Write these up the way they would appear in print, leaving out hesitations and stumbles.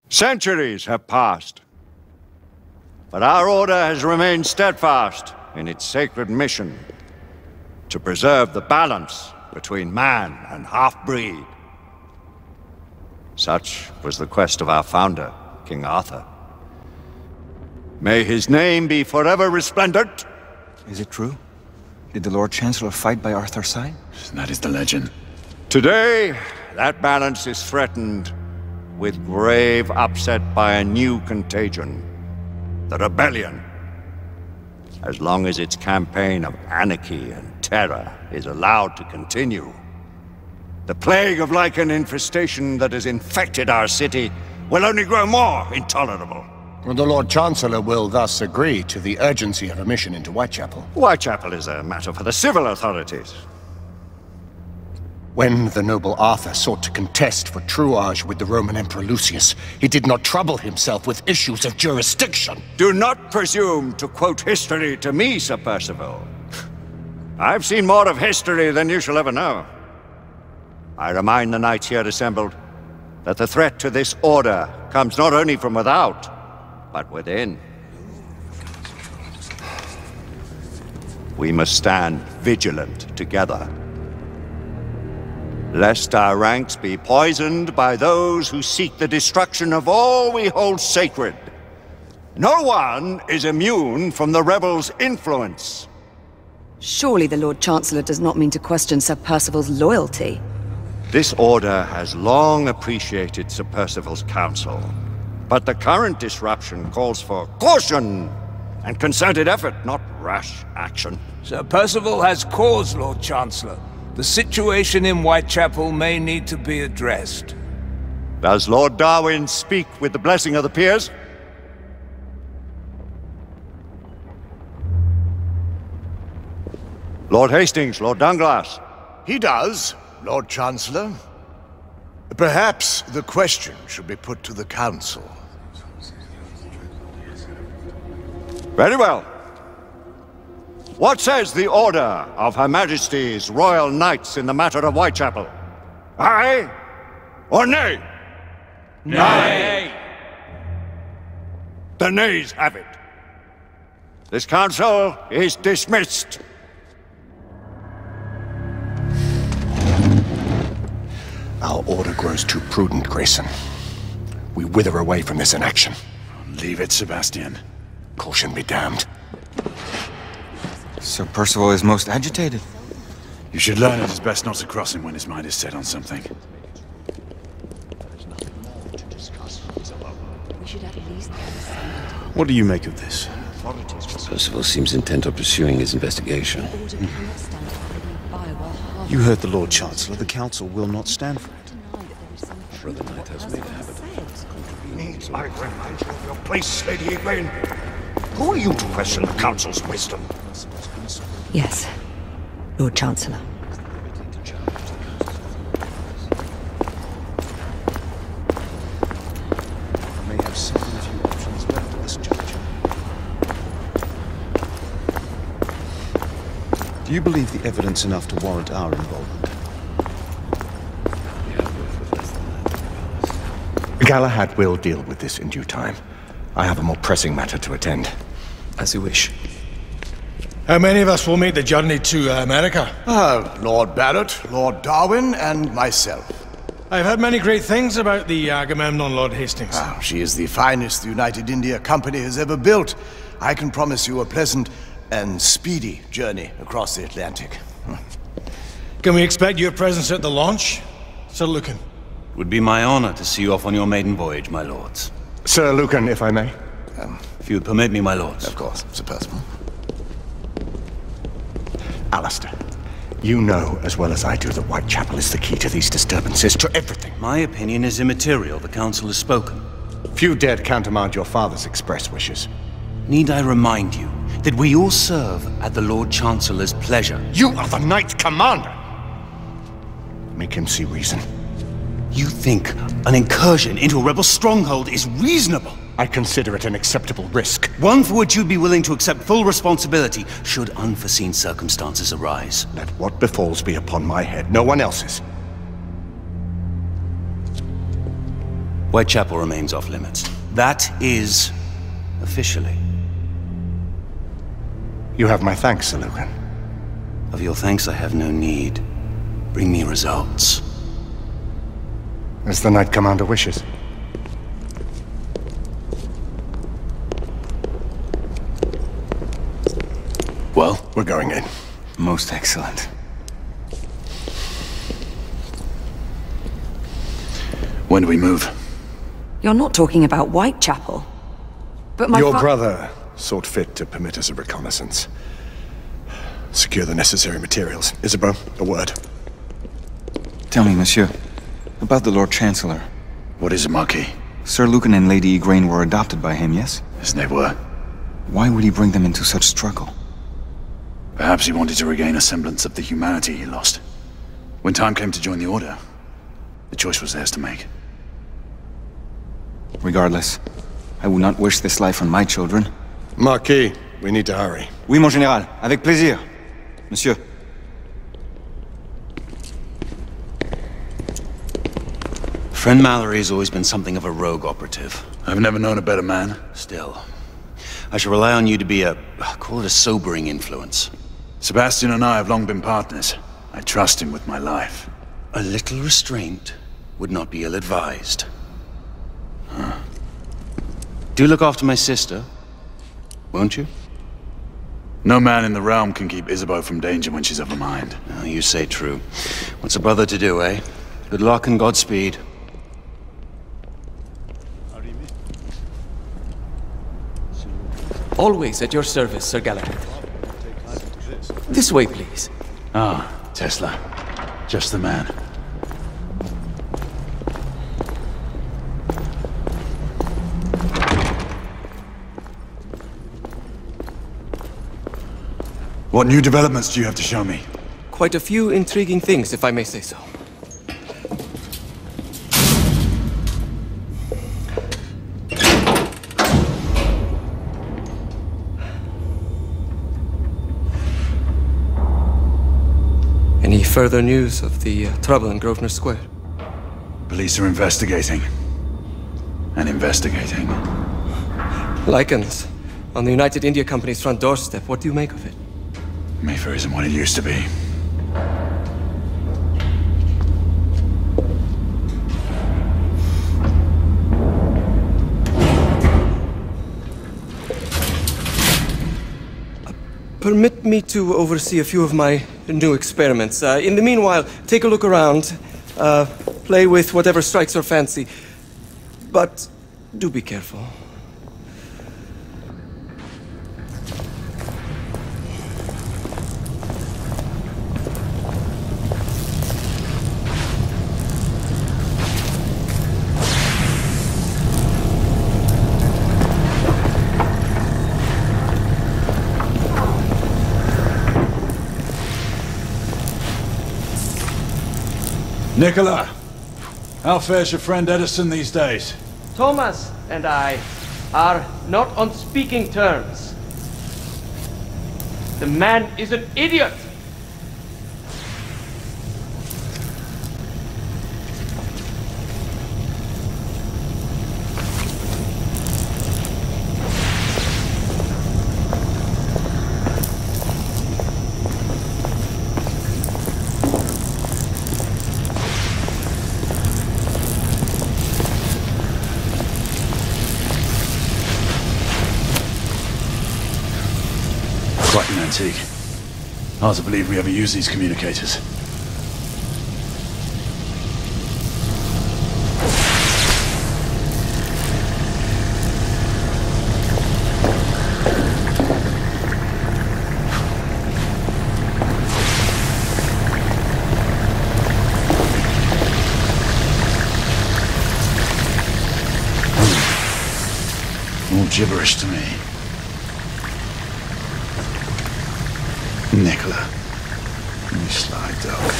Centuries have passed, but our order has remained steadfast in its sacred mission to preserve the balance between man and half-breed. Such was the quest of our founder, King Arthur. May his name be forever resplendent. Is it true? Did the Lord Chancellor fight by Arthur's side? That is the legend. Today, that balance is threatened with grave upset by a new contagion, the rebellion. As long as its campaign of anarchy and terror is allowed to continue, the plague of lichen infestation that has infected our city will only grow more intolerable. The Lord Chancellor will thus agree to the urgency of a mission into Whitechapel. Whitechapel is a matter for the civil authorities. When the noble Arthur sought to contest for truage with the Roman Emperor Lucius, he did not trouble himself with issues of jurisdiction. Do not presume to quote history to me, Sir Percival. I've seen more of history than you shall ever know. I remind the knights here assembled that the threat to this order comes not only from without, but within. We must stand vigilant together, lest our ranks be poisoned by those who seek the destruction of all we hold sacred. No one is immune from the rebels' influence. Surely the Lord Chancellor does not mean to question Sir Percival's loyalty. This order has long appreciated Sir Percival's counsel, but the current disruption calls for caution and concerted effort, not rash action. Sir Percival has cause, Lord Chancellor. The situation in Whitechapel may need to be addressed. Does Lord Darwin speak with the blessing of the peers? Lord Hastings, Lord Dunglass. He does, Lord Chancellor. Perhaps the question should be put to the Council. Very well. What says the Order of Her Majesty's Royal Knights in the matter of Whitechapel? Aye or nay? Nay! The nays have it. This council is dismissed. Our order grows too prudent, Grayson. We wither away from this inaction. Leave it, Sebastian. Caution be damned. Sir Percival is most agitated. You should learn it is best not to cross him when his mind is set on something. What do you make of this? Percival seems intent on pursuing his investigation. You heard the Lord Chancellor. The Council will not stand for it. Brother Knight has made a habit of Needs I remind you of your place, Lady Egwene? Who are you to question the Council's wisdom? Yes, Lord Chancellor. I may have some few options left at this juncture. Do you believe the evidence enough to warrant our involvement? Galahad will deal with this in due time. I have a more pressing matter to attend. As you wish. How many of us will make the journey to America? Lord Barrett, Lord Darwin, and myself. I've heard many great things about the Agamemnon, Lord Hastings. She is the finest the United India Company has ever built. I can promise you a pleasant and speedy journey across the Atlantic. Can we expect your presence at the launch, Sir Lucan? It would be my honor to see you off on your maiden voyage, my lords. Sir Lucan, if I may. If you would permit me, my lords. Of course, Sir Percival. Alistair, you know as well as I do that Whitechapel is the key to these disturbances, to everything. My opinion is immaterial. The Council has spoken. Few dared countermand your father's express wishes. Need I remind you that we all serve at the Lord Chancellor's pleasure? You are the Knight Commander! Make him see reason. You think an incursion into a rebel stronghold is reasonable? I consider it an acceptable risk. One for which you'd be willing to accept full responsibility should unforeseen circumstances arise. Let what befalls be upon my head, no one else's. Whitechapel remains off limits. That is officially. You have my thanks, Sir Lucan. Of your thanks I have no need. Bring me results. As the Knight Commander wishes. Well? We're going in. Most excellent. When do we move? You're not talking about Whitechapel. But my Your brother sought fit to permit us a reconnaissance. Secure the necessary materials. Isabeau, a word. Tell me, monsieur, about the Lord Chancellor. What is it, Marquis? Sir Lucan and Lady Igraine were adopted by him, yes? Yes, they were. Why would he bring them into such struggle? Perhaps he wanted to regain a semblance of the humanity he lost. When time came to join the Order, the choice was theirs to make. Regardless, I would not wish this life on my children. Marquis, we need to hurry. Oui, mon général. Avec plaisir. Monsieur. Friend Mallory has always been something of a rogue operative. I've never known a better man. Still, I shall rely on you to be call it a sobering influence. Sebastian and I have long been partners. I trust him with my life. A little restraint would not be ill-advised. Do look after my sister, won't you? No man in the realm can keep Isabeau from danger when she's of a mind. Oh, you say true. What's a brother to do, eh? Good luck and Godspeed. Always at your service, Sir Galahad. This way, please. Ah, Tesla. Just the man. What new developments do you have to show me? Quite a few intriguing things, if I may say so. Any further news of the trouble in Grosvenor Square? Police are investigating. And investigating. Lycans on the United India Company's front doorstep. What do you make of it? Mayfair isn't what it used to be. Permit me to oversee a few of my new experiments. In the meanwhile, take a look around. Play with whatever strikes your fancy. But do be careful. Nicola, how fares your friend Edison these days? Thomas and I are not on speaking terms. The man is an idiot! Quite an antique. Hard to believe we ever use these communicators. All gibberish to me. Nicola, you sly dog.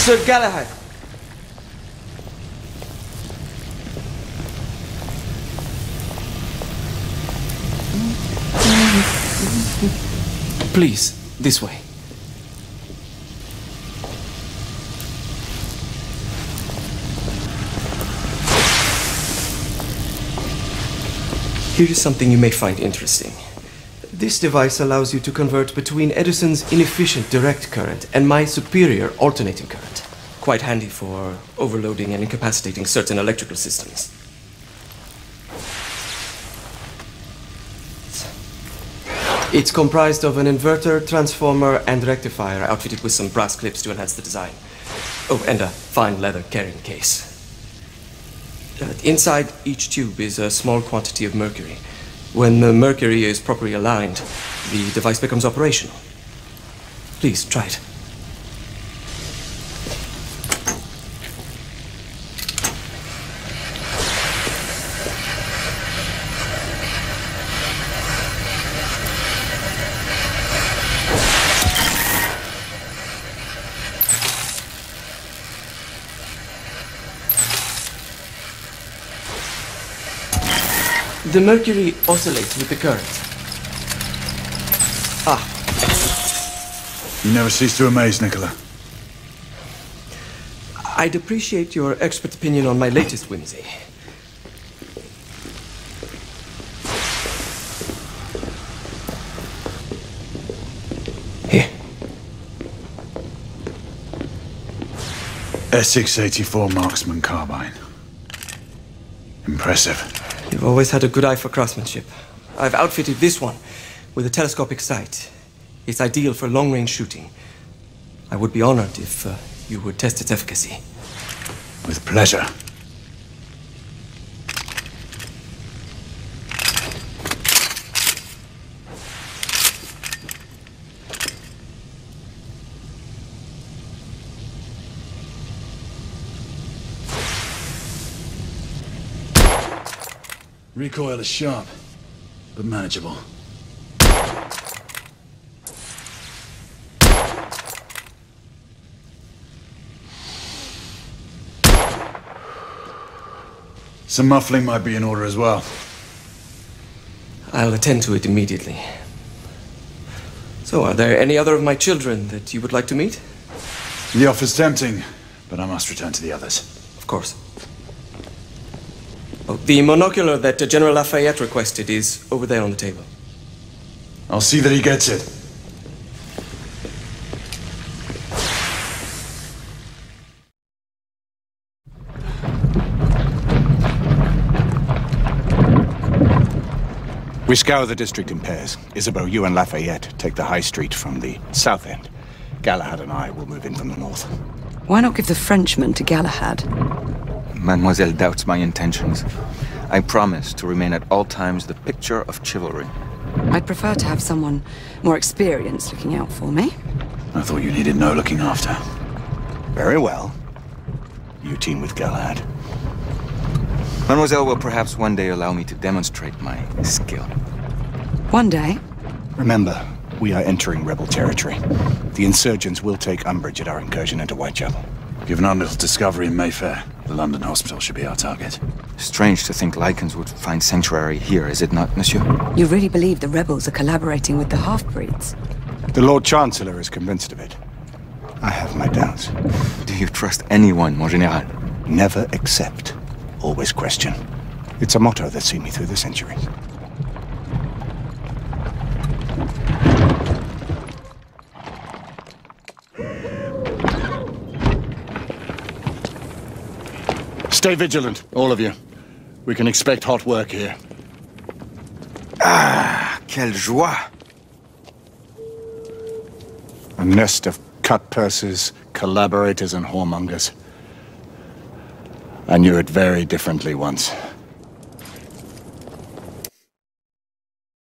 Sir Galahad. Please, this way. Here is something you may find interesting. This device allows you to convert between Edison's inefficient direct current and my superior alternating current. Quite handy for overloading and incapacitating certain electrical systems. It's comprised of an inverter, transformer, and rectifier outfitted with some brass clips to enhance the design. Oh, and a fine leather carrying case. Inside each tube is a small quantity of mercury. When the mercury is properly aligned, the device becomes operational. Please, try it. The mercury oscillates with the current. Ah. You never cease to amaze, Nicola. I'd appreciate your expert opinion on my latest whimsy. Here. S684 Marksman Carbine. Impressive. You've always had a good eye for craftsmanship. I've outfitted this one with a telescopic sight. It's ideal for long-range shooting. I would be honored if you would test its efficacy. With pleasure. Recoil is sharp, but manageable. Some muffling might be in order as well. I'll attend to it immediately. So, are there any other of my children that you would like to meet? The offer's tempting, but I must return to the others. Of course. Oh, the monocular that General Lafayette requested is over there on the table. I'll see that he gets it. We scour the district in pairs. Isabeau, you and Lafayette take the high street from the south end. Galahad and I will move in from the north. Why not give the Frenchman to Galahad? Mademoiselle doubts my intentions. I promise to remain at all times the picture of chivalry. I'd prefer to have someone more experienced looking out for me. I thought you needed no looking after. Very well. You team with Galahad. Mademoiselle will perhaps one day allow me to demonstrate my skill. One day? Remember, we are entering rebel territory. The insurgents will take umbrage at our incursion into Whitechapel. Given our little discovery in Mayfair, the London hospital should be our target. Strange to think Lycans would find sanctuary here, is it not, monsieur? You really believe the rebels are collaborating with the half-breeds? The Lord Chancellor is convinced of it. I have my doubts. Do you trust anyone, mon général? Never accept. Always question. It's a motto that's seen me through the centuries. Stay vigilant, all of you. We can expect hot work here. Ah, quelle joie! A nest of cut-pursers, collaborators, and whoremongers. I knew it very differently once.